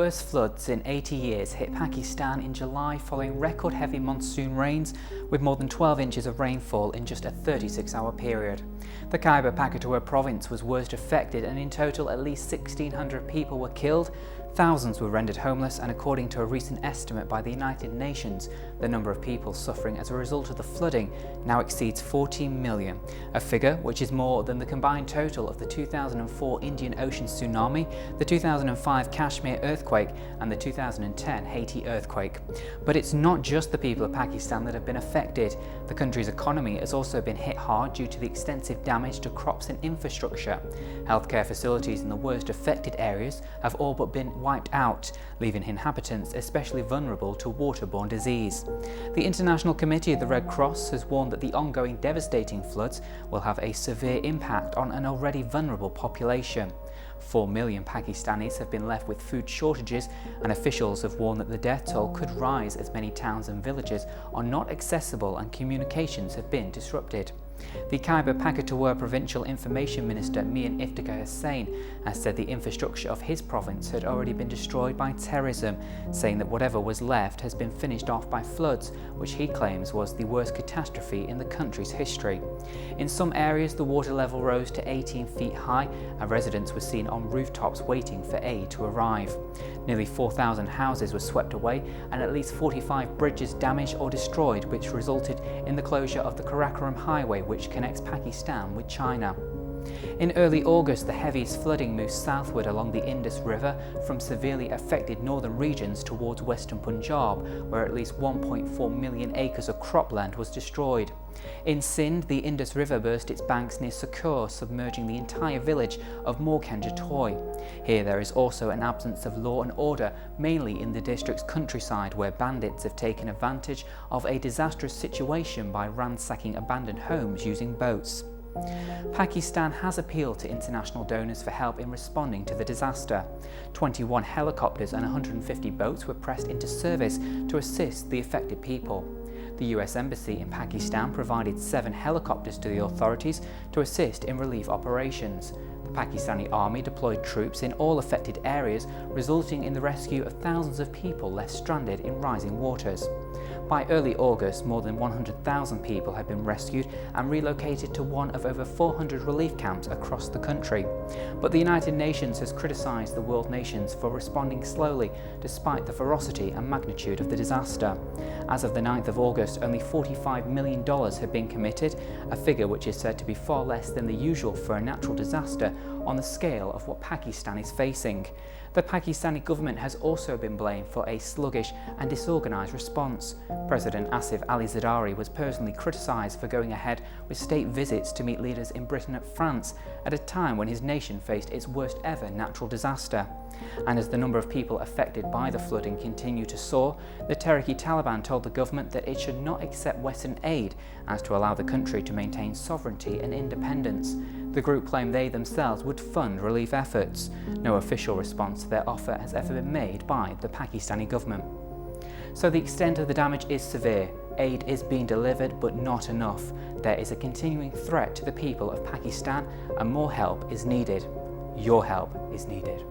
worst floods in 80 years hit Pakistan in July following record-heavy monsoon rains with more than 12 inches of rainfall in just a 36-hour period. The Khyber Pakhtunkhwa province was worst affected, and in total at least 1,600 people were killed. Thousands were rendered homeless, and according to a recent estimate by the United Nations, the number of people suffering as a result of the flooding now exceeds 14 million, a figure which is more than the combined total of the 2004 Indian Ocean tsunami, the 2005 Kashmir earthquake, and the 2010 Haiti earthquake. But it's not just the people of Pakistan that have been affected. The country's economy has also been hit hard due to the extensive damage to crops and infrastructure. Healthcare facilities in the worst affected areas have all but been wiped out, leaving inhabitants especially vulnerable to waterborne disease. The International Committee of the Red Cross has warned that the ongoing devastating floods will have a severe impact on an already vulnerable population. 4 million Pakistanis have been left with food shortages, and officials have warned that the death toll could rise as many towns and villages are not accessible and communications have been disrupted. The Khyber Pakhtunkhwa Provincial Information Minister Mian Iftikhar Hussain has said the infrastructure of his province had already been destroyed by terrorism, saying that whatever was left has been finished off by floods, which he claims was the worst catastrophe in the country's history. In some areas, the water level rose to 18 feet high, and residents were seen on rooftops waiting for aid to arrive. Nearly 4,000 houses were swept away, and at least 45 bridges damaged or destroyed, which resulted in the closure of the Karakoram Highway, which connects Pakistan with China. In early August, the heaviest flooding moved southward along the Indus River from severely affected northern regions towards western Punjab, where at least 1.4 million acres of cropland was destroyed. In Sindh, the Indus River burst its banks near Sukur, submerging the entire village of Morkanjatoy. Here there is also an absence of law and order, mainly in the district's countryside, where bandits have taken advantage of a disastrous situation by ransacking abandoned homes using boats. Pakistan has appealed to international donors for help in responding to the disaster. 21 helicopters and 150 boats were pressed into service to assist the affected people. The US Embassy in Pakistan provided 7 helicopters to the authorities to assist in relief operations. The Pakistani army deployed troops in all affected areas, resulting in the rescue of thousands of people left stranded in rising waters. By early August, more than 100,000 people had been rescued and relocated to one of over 400 relief camps across the country. But the United Nations has criticised the world nations for responding slowly despite the ferocity and magnitude of the disaster. As of the 9th of August, only $45 million had been committed, a figure which is said to be far less than the usual for a natural disaster on the scale of what Pakistan is facing. The Pakistani government has also been blamed for a sluggish and disorganised response. President Asif Ali Zardari was personally criticised for going ahead with state visits to meet leaders in Britain and France at a time when his nation faced its worst ever natural disaster. And as the number of people affected by the flooding continued to soar, the Tehrik-i-Taliban told the government that it should not accept Western aid as to allow the country to maintain sovereignty and independence. The group claimed they themselves would fund relief efforts. No official response to their offer has ever been made by the Pakistani government. So the extent of the damage is severe. Aid is being delivered, but not enough. There is a continuing threat to the people of Pakistan, and more help is needed. Your help is needed.